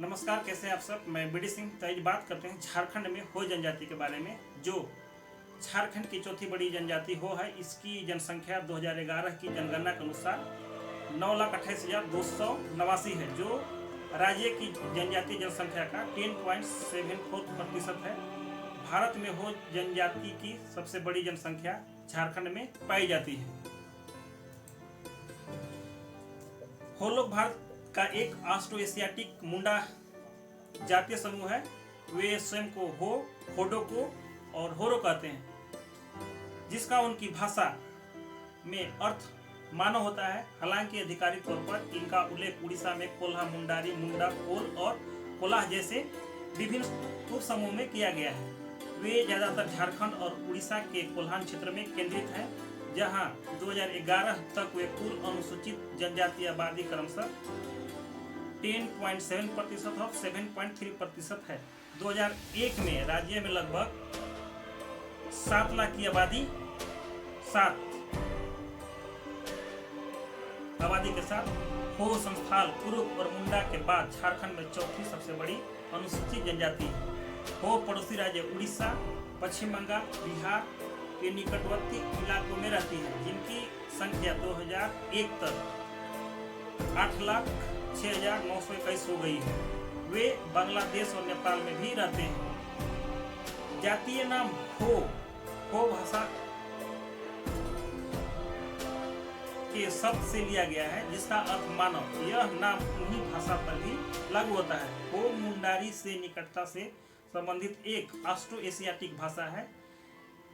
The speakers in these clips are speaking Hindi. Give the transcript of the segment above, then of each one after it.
नमस्कार, कैसे हैं आप सब। मैं बीडी सिंह। तो आज बात करते हैं झारखंड में हो जनजाति के बारे में। जो झारखंड की चौथी बड़ी जनजाति हो है, इसकी जनसंख्या 2011 की जनगणना के अनुसार 9,28,289 है, जो राज्य की जनजातीय जनसंख्या का 10.74% है। भारत में हो जनजाति की सबसे बड़ी जनसंख्या झारखंड में पाई जाती है। हो लोग भारत का एक ऑस्ट्रो एशियाटिक मुंडा जातीय समूह है। वे स्वयं को हो, होडो को और होरो कहते हैं, जिसका उनकी भाषा में अर्थ मानव होता है। हालांकि आधिकारिक तौर पर इनका उल्लेख उड़ीसा में कोल्हा, मुंडारी, मुंडा, कोल और कोलाह जैसे विभिन्न उप समूह में किया गया है। वे ज्यादातर झारखंड और उड़ीसा के कोल्हान क्षेत्र में केंद्रित हैं, जहां 2011 तक वे कुल अनुसूचित जनजातीय आबादी क्रमशः 10.7% और 7.3% है। 2001 में राज्य में लगभग 7 लाख की आबादी के साथ हो, संस्थाल, कुरुक और मुंडा के बाद झारखंड में चौथी सबसे बड़ी अनुसूचित जनजाति है। हो पड़ोसी राज्य उड़ीसा, पश्चिम बंगाल, बिहार के निकटवर्ती इलाकों में रहती है, जिनकी संख्या 2001 तक 8,06,921 हो गई है। वे बांग्लादेश और नेपाल में भी रहते हैं। जातीय नाम हो भाषा के शब्द से लिया गया है, जिसका अर्थ मानव। यह नाम उन्हीं भाषा पर भी लागू होता है। हो मुंडारी से निकटता से संबंधित एक ऑस्ट्रो एशियाटिक भाषा है।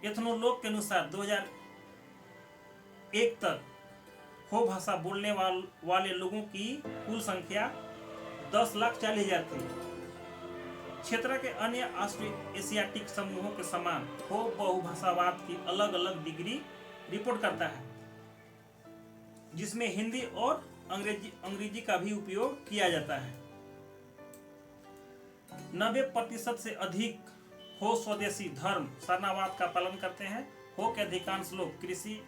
एथनोलॉग के अनुसार 2001 तक हो भाषा बोलने वाले लोगों की कुल संख्या 10,40,000 थी। क्षेत्र के अन्य ऑस्ट्रो एशियाटिक समूहों के समान हो बहुभाषावाद की अलग अलग डिग्री रिपोर्ट करता है, जिसमें हिंदी और अंग्रेजी का भी उपयोग किया जाता है। 90% से अधिक हो स्वदेशी धर्म शरणावाद का पालन करते हैं। हो के अधिकांश लोग कृषि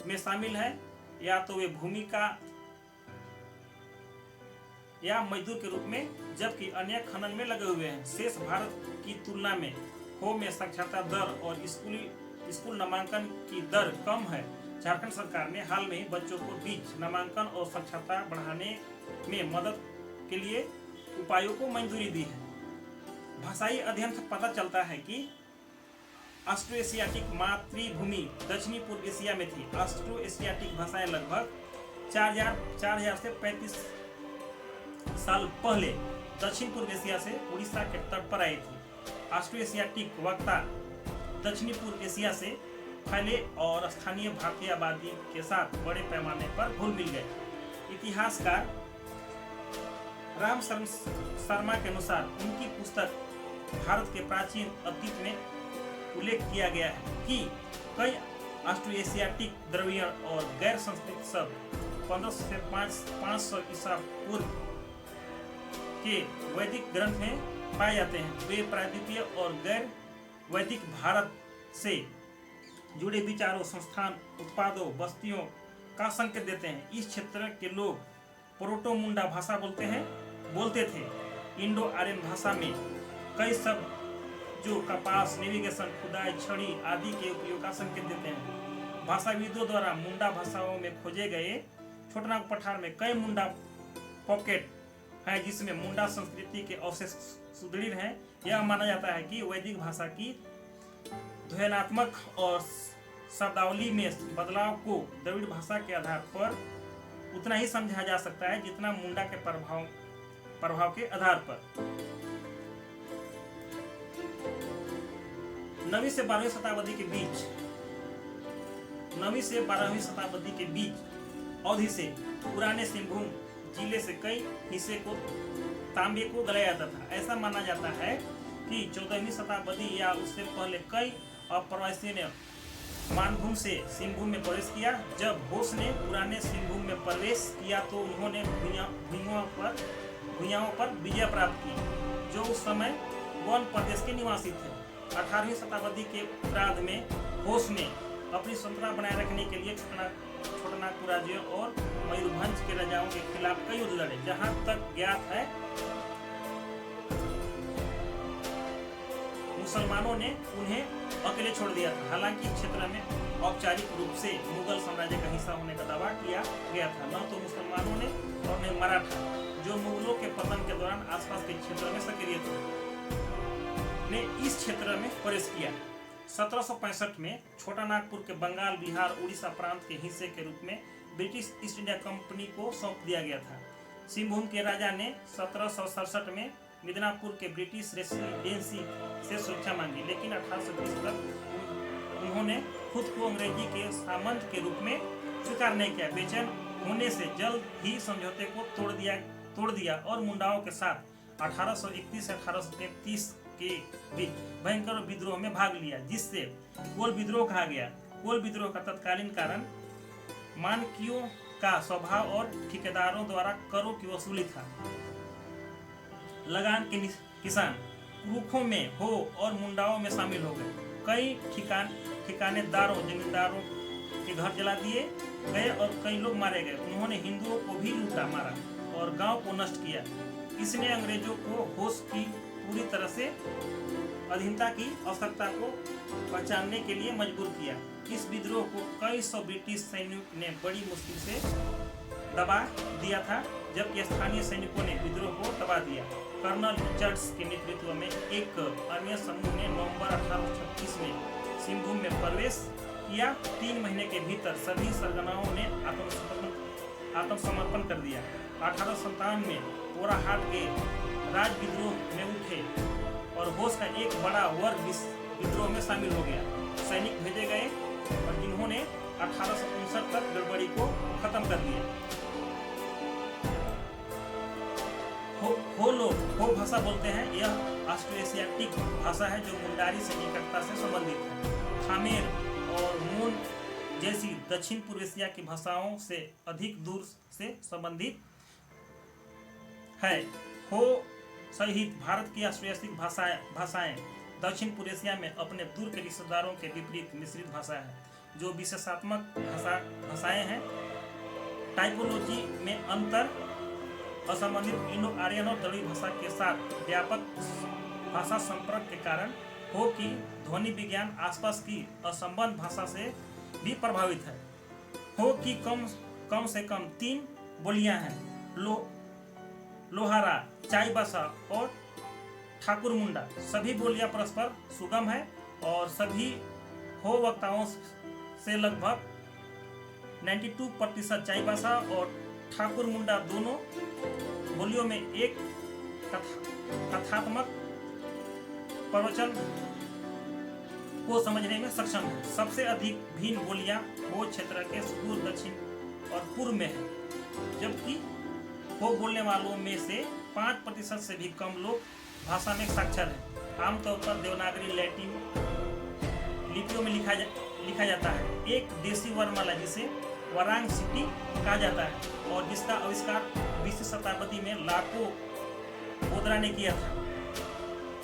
में शामिल हैं, या तो वे भूमि का या मजदूर के रूप में, जबकि अन्य खनन में लगे हुए हैं। शेष भारत की तुलना में हो में साक्षरता दर और स्कूल नामांकन की दर कम है। झारखंड सरकार ने हाल में ही बच्चों को बीच नामांकन और साक्षरता बढ़ाने में मदद के लिए उपायों को मंजूरी दी है। भाषाई अध्ययन से पता चलता है कि ऑस्ट्रो एशियाटिक मातृभूमि दक्षिणी पूर्व एशिया में थी। ऑस्ट्रो एशियाटिक भाषाएं लगभग 4,000 से 35 साल पहले दक्षिण पूर्व एशिया से उड़ीसा के तट पर आई थी। ऑस्ट्रो एशियाटिक वक्ता दक्षिणी पूर्व एशिया से फैले और स्थानीय भारतीय आबादी के साथ बड़े पैमाने पर घुल मिल गए। इतिहासकार राम शर्मा के अनुसार उनकी पुस्तक भारत के प्राचीन अतीत में उल्लेख किया गया है कि कई ऑस्ट्रो एशियाटिक द्रविड़ और गैर संस्कृत शब्द 1500 से 500 ईसा पूर्व के वैदिक ग्रंथ में पाए जाते हैं। वे प्रायद्वीपीय और गैर वैदिक भारत से जुड़े विचारों, संस्थान, उत्पादों, बस्तियों का संकेत देते हैं। इस क्षेत्र के लोग प्रोटो मुंडा भाषा बोलते थे। इंडो आर्यन भाषा में कई शब्द जो कपास, नेविगेशन, खुदाई, छड़ी आदि के उपयोग का संकेत देते हैं। भाषाविदों द्वारा मुंडा भाषाओं में खोजे गए छोटानागपुर पठार में कई मुंडा पॉकेट है, जिसमें मुंडा संस्कृति के अवशेष सुदृढ़ हैं। यह माना जाता है कि वैदिक भाषा की ध्वन्यात्मक और शब्दावली में बदलाव को द्रविड़ भाषा के आधार पर उतना ही समझा जा सकता है जितना मुंडा के प्रभाव के आधार पर। 9वीं से 12वीं शताब्दी के बीच अवधि से पुराने सिंहभूम जिले से कई हिस्से को तांबे को गलाया जाता था। ऐसा माना जाता है कि 14वीं शताब्दी या उससे पहले कई अप्रवासियों ने मानभूम से सिंहभूम में प्रवेश किया। जब होश ने पुराने सिंहभूम में प्रवेश किया तो उन्होंने भुइयांओं पर विजय प्राप्त की, जो उस समय वन प्रदेश के निवासी थे। 18वीं शताब्दी के उत्तरार्ध में होश ने अपनी स्वतंत्रता बनाए रखने के लिए छोटानागपुर राज्य और मयूरभंज के राजाओं के खिलाफ कई युद्ध लड़े। जहां तक ज्ञात है मुसलमानों ने उन्हें अकेले छोड़ दिया था। हालांकि क्षेत्र में औपचारिक रूप से मुगल साम्राज्य का हिस्सा होने का दावा किया गया था, न तो मुसलमानों ने और न मराठा, जो मुगलों के पतन के दौरान आसपास के क्षेत्रों में सक्रिय थे, ने इस क्षेत्र में प्रवेश किया। 1765 में छोटा नागपुर के बंगाल, बिहार, उड़ीसा प्रांत के हिस्से के रूप में ब्रिटिश ईस्ट इंडिया कंपनी को सौंप दिया गया था। सिंहभूम के राजा ने 1767 में मिदनापुर के ब्रिटिश रेसिडेंसी से सुरक्षा मांगी, लेकिन 1820 तक उन्होंने खुद को अंग्रेजी के सामंत के रूप में स्वीकार नहीं किया। बेचैन होने से जल्द ही समझौते को तोड़ दिया और मुंडाओं के साथ 1831 से 1833 के बीच भयंकर विद्रोह में भाग लिया, जिससे कोल विद्रोह कहा गया। कोल विद्रोह का तत्कालीन कारण मानकियों का स्वभाव और ठेकेदारों द्वारा करों की वसूली था। लगान के किसान क्रूखों में हो और मुंडाओं में शामिल हो गए। कई ठिकानेदारों, जमींदारों के घर जला दिए गए और कई लोग मारे गए। उन्होंने हिंदुओं को भी लूटा मारा और गांव को नष्ट किया। इसने अंग्रेजों को होश की पूरी तरह से अधीनता की आवश्यकता को पहचानने के लिए मजबूर किया। इस विद्रोह को कई सौ ब्रिटिश सैनिकों ने बड़ी मुश्किल से दबा दिया था, जबकि स्थानीय सैनिकों ने विद्रोह को दबा दिया। कर्नल रिचर्ड्स के नेतृत्व में एक अन्य समूह ने नवंबर 1836 में सिंहभूम में प्रवेश किया। 3 महीने के भीतर सभी सरगनाओं ने आत्मसमर्पण कर दिया। 1857 में पोराहाट के राज विद्रोह में उठे और होश का एक बड़ा वर्ग विद्रोह में शामिल हो गया। सैनिक भेजे गए और जिन्होंने 1859 तक गड़बड़ी को खत्म कर दिया। हो भाषा बोलते हैं। यह ऑस्ट्रोएशियाटिक भाषा है जो मुंडारी से निकटता से संबंधित है। खामेर और मून जैसी दक्षिण पूर्व एशिया की भाषाओं से अधिक दूर से संबंधित है। हो सहित भारत की ऑस्ट्रोएशियाटिक भाषाएं दक्षिण पूर्व एशिया में अपने दूर के रिश्तेदारों के विपरीत मिश्रित भाषा है, जो विशेषात्मक भाषाएं हैं। टाइपोलॉजी में अंतर असंबंधित इंडो आर्यन और द्रविड़ भाषा के साथ व्यापक भाषा संपर्क के कारण हो की ध्वनि विज्ञान आसपास की असंबद्ध भाषा से भी प्रभावित है। हो की कम से कम 3 बोलियां हैं, लोहारा, चाईबासा और ठाकुर मुंडा। सभी बोलियां परस्पर सुगम है और सभी हो वक्ताओं से लगभग 92% चाईबासा और ठाकुर मुंडा दोनों बोलियों में एक कथात्मक प्रवचन को समझने में सक्षम है। सबसे अधिक भिन्न बोलियां हो क्षेत्र के सुदूर दक्षिण और पूर्व में है, जबकि हो बोलने वालों में से 5% से भी कम लोग भाषा में साक्षर हैं। आमतौर पर देवनागरी लैटिन लिपियों में लिखा जाता है। एक देसी वर्णमाला जिसे वरांग सिटी कहा जाता है और जिसका आविष्कार 20वीं शताब्दी में लाको बोदरा ने किया था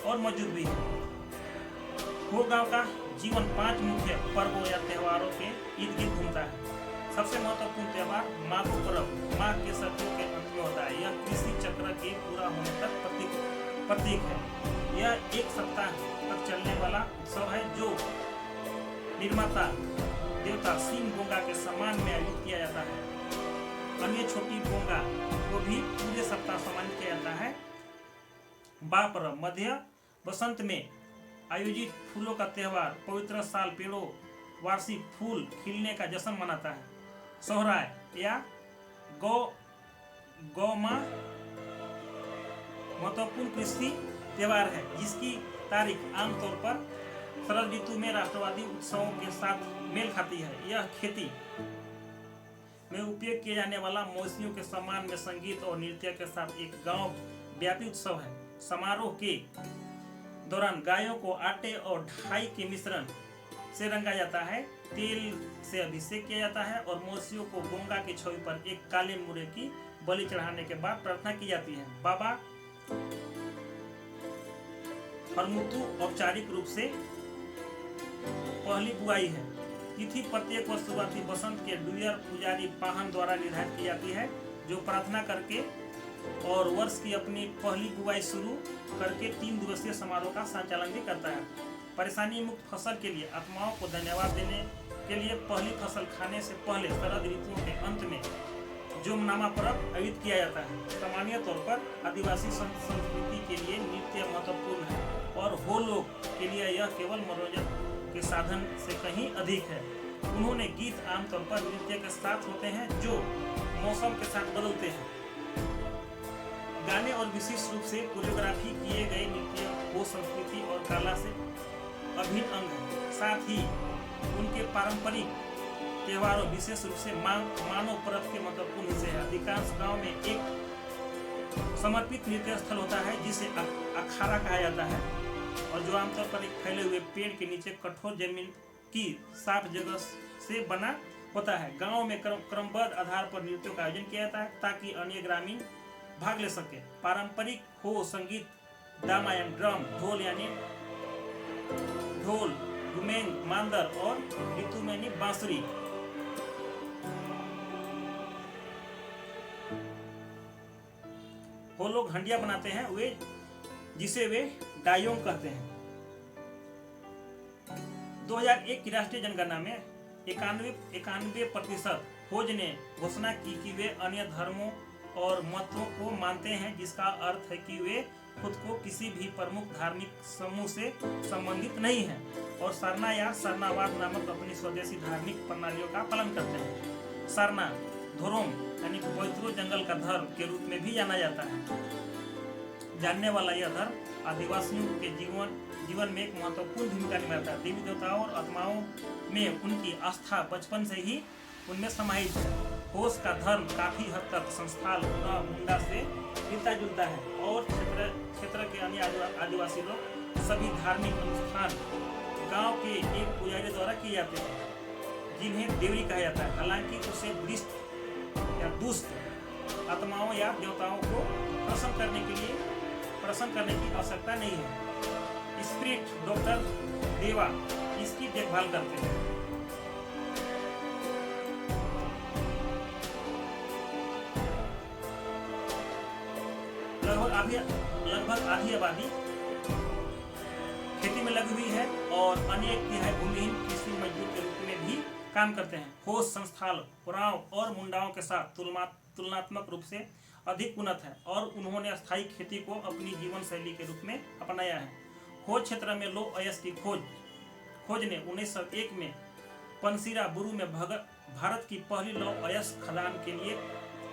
और मौजूद भी है। हो गांव का जीवन 5 मुख्य पर्वों या त्योहारों के इर्द गिर्द घूमता है। सबसे महत्वपूर्ण त्योहार माघ पर्व माघ के सर्दियों के अंत में होता है। यह कृषि चक्र के पूरा होने तक प्रतीक है। यह 1 सप्ताह तक चलने वाला उत्सव है, जो निर्माता देवता सिंह बोंगा के सम्मान में आयोजित किया जाता है। अन्य छोटी बोंगा को भी पूरे सप्ताह सम्मानित किया जाता है। बापर्व मध्य बसंत में आयोजित फूलों का त्योहार पवित्र साल पेड़ों वार्षिक फूल खिलने का जश्न मनाता है। सोहराय या गौमा महत्वपूर्ण कृषि त्योहार है, जिसकी तारीख आमतौर पर शरद ऋतु में राष्ट्रवादी उत्सवों के साथ मेल खाती है। यह खेती में उपयोग किए जाने वाला मवेशियों के सम्मान में संगीत और नृत्य के साथ एक गांव व्यापी उत्सव है। समारोह के दौरान गायों को आटे और ढाई के मिश्रण से रंगा जाता है, तेल से अभिषेक किया जाता है और मवेशियों को बोंगा की छवि पर एक काले मुर्गे की बलि चढ़ाने के बाद प्रार्थना की जाती है। बाबा हरमुतु औपचारिक रूप से पहली बुआई है। तिथि प्रत्येक वर्ष शुरुआती बसंत के डुयर पुजारी पाहन द्वारा निर्धारित की जाती है, जो प्रार्थना करके और वर्ष की अपनी पहली बुआई शुरू करके 3 दिवसीय समारोह का संचालन भी करता है। परेशानी मुक्त फसल के लिए आत्माओं को धन्यवाद देने के लिए पहली फसल खाने से पहले शरद ऋतुओं के अंत में जोमनामा पर्व आयोजित किया जाता है। सामान्य तौर पर आदिवासी संस्कृति के लिए नृत्य महत्वपूर्ण है और हो लोग के लिए यह केवल मनोरंजन के साधन से कहीं अधिक है। उन्होंने गीत आमतौर पर नृत्य के साथ होते हैं जो मौसम के साथ बदलते हैं। गाने और विशेष रूप से कोरियोग्राफी किए गए नृत्य वो संस्कृति और कला से अभिन्न अंग है। साथ ही उनके पारंपरिक त्योहारों विशेष रूप से मानव पर्व के महत्वपूर्ण हिस्से हैं। अधिकांश गांव में एक समर्पित नृत्य स्थल होता है जिसे अखाड़ा कहा जाता है और जो आमतौर पर एक फैले हुए पेड़ के नीचे कठोर जमीन की साफ जगह से बना होता है। गांव में क्रमबद्ध आधार पर नृत्यों का आयोजन किया जाता है ताकि अन्य ग्रामीण भाग ले सके। पारंपरिक हो संगीत दामायन, ड्रम, ढोल यानी ढोल, गुमेंग, मांदर और ऋतुमैनी बांसुरी। वो लोग हंडिया बनाते हैं वे जिसे वे डायोंग कहते हैं। 2001 की राष्ट्रीय जनगणना में 91% खोज ने घोषणा की कि वे अन्य धर्मों और मतों को मानते हैं, जिसका अर्थ है कि वे खुद को किसी भी प्रमुख धार्मिक समूह से संबंधित नहीं हैं और सरना या सरनावाद नामक अपनी स्वदेशी धार्मिक प्रणालियों का पालन करते हैं। सरना धोरोम यानी पवित्र जंगल का धर्म के रूप में भी जाना जाता है। जानने वाला यह धर्म आदिवासियों के जीवन में एक महत्वपूर्ण भूमिका निभाता है। देवी देवताओं और आत्माओं में उनकी आस्था बचपन से ही उनमें समाहित है। होश का धर्म काफी हद तक संस्थाल मुंडा से मिलता जुलता है और क्षेत्र के अन्य आदिवासी लोग सभी धार्मिक अनुष्ठान गांव के एक पुजारी द्वारा किए जाते हैं जिन्हें देवरी कहा जाता है। हालांकि उसे दृष्ट या दुष्ट आत्माओं या देवताओं को प्रसन्न करने की आवश्यकता नहीं है। स्पिरिट डॉक्टर देवा इसकी देखभाल करते हैं। लगभग आधी आबादी खेती में लगी हुई है और अन्य 1/3 भूमिहीन कृषि मजदूर के रूप में भी काम करते हैं। होश संस्थाल उरांव और मुंडाओं के साथ तुलनात्मक रूप से अधिक उन्नत है और उन्होंने स्थायी खेती को अपनी जीवन शैली के रूप में अपनाया है। खोज क्षेत्र में लौह अयस्क की खोज ने 1901 में पनसीरा बुरू में भारत की पहली लौह अयस्क खदान के लिए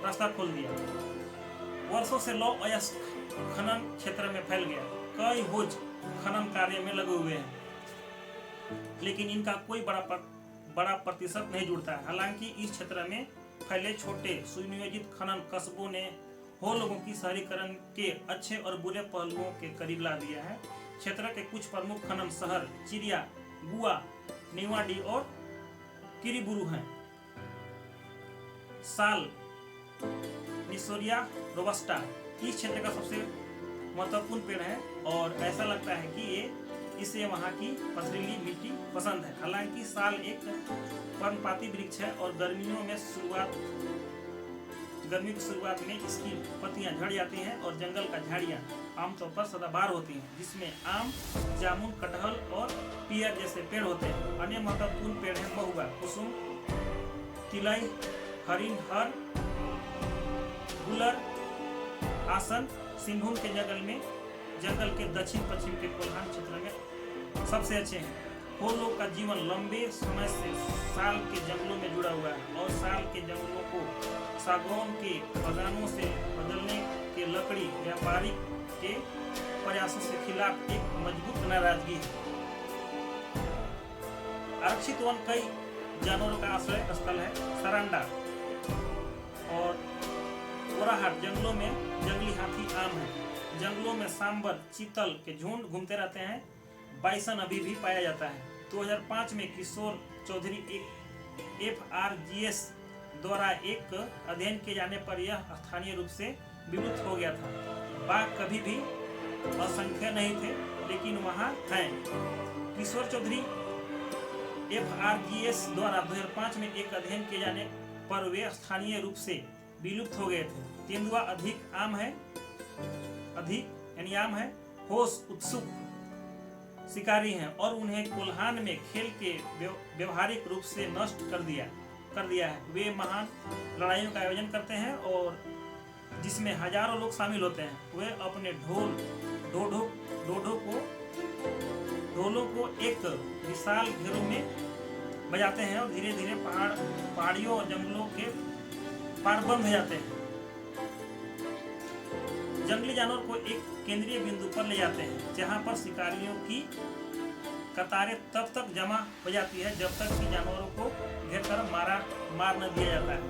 रास्ता खोल दिया। वर्षों से लौह अयस्क खनन क्षेत्र में फैल गया। कई खोज खनन कार्य में लगे हुए हैं, लेकिन इनका कोई बड़ा प्रतिशत नहीं जुड़ता है। हालांकि इस क्षेत्र में फैले छोटे सुनियोजित खनन कस्बों ने हो लोगों की शहरीकरण के अच्छे और बुरे पहलुओं के करीब ला दिया है। क्षेत्र के कुछ प्रमुख खनन शहर चिरिया, गुआ, निवाडी और किरीबुरु हैं। साल निसोरिया रोबस्टा इस क्षेत्र का सबसे महत्वपूर्ण पेड़ है और ऐसा लगता है कि इसे वहाँ की पथरीली मिट्टी पसंद है। हालांकि साल एक पर्णपाती वृक्ष है और गर्मियों की शुरुआत में इसकी पत्तियां झड़ जाती हैं और जंगल का झाड़ियां आमतौर पर सदाबहार होती हैं, जिसमें आम, जामुन, कटहल और पियर जैसे पेड़ होते हैं। अन्य महत्वपूर्ण पेड़ हैं महुआ, कुसुम, तिलई, हरिण, हर, गुलर, आसन। सिंहभूम के जंगल के दक्षिण पश्चिम के कोल्हान क्षेत्र में सबसे अच्छे हैं। हो लोग का जीवन लंबे समय से साल के जंगलों में जुड़ा हुआ है और साल के जंगलों को सागौन के बगानों से बदलने के लकड़ी व्यापारिक के प्रयासों से खिलाफ एक मजबूत नाराजगी है। आरक्षित वन कई जानवरों का आश्रय स्थल है। सरांडा और ओराहाट जंगलों में जंगली हाथी आम है। जंगलों में सांबर, चीतल के झुंड घूमते रहते हैं। बाइसन अभी भी पाया जाता है। 2005 में किशोर चौधरी FRGS द्वारा एक अध्ययन किए जाने पर यह स्थानीय रूप से विलुप्त हो गया था। बाघ कभी भी असंख्य नहीं थे, लेकिन वहाँ हैं। किशोर चौधरी FRGS द्वारा 2005 में एक अध्ययन किए जाने पर वे स्थानीय रूप से विलुप्त हो गए थे। तेंदुआ अधिक आम है होश उत्सुक शिकारी हैं और उन्हें कोल्हान में खेल के व्यवहारिक रूप से नष्ट कर दिया है। वे महान लड़ाइयों का आयोजन करते हैं और जिसमें हजारों लोग शामिल होते हैं। वे अपने ढोलों को एक विशाल घेरों में बजाते हैं और धीरे धीरे पहाड़ियों और जंगलों के पार बंद हो जाते हैं। जंगली जानवर को एक केंद्रीय बिंदु पर ले जाते हैं जहां पर शिकारियों की कतारें तब तक जमा हो जाती है जब तक कि जानवरों को घेर कर मार न दिया जाता है।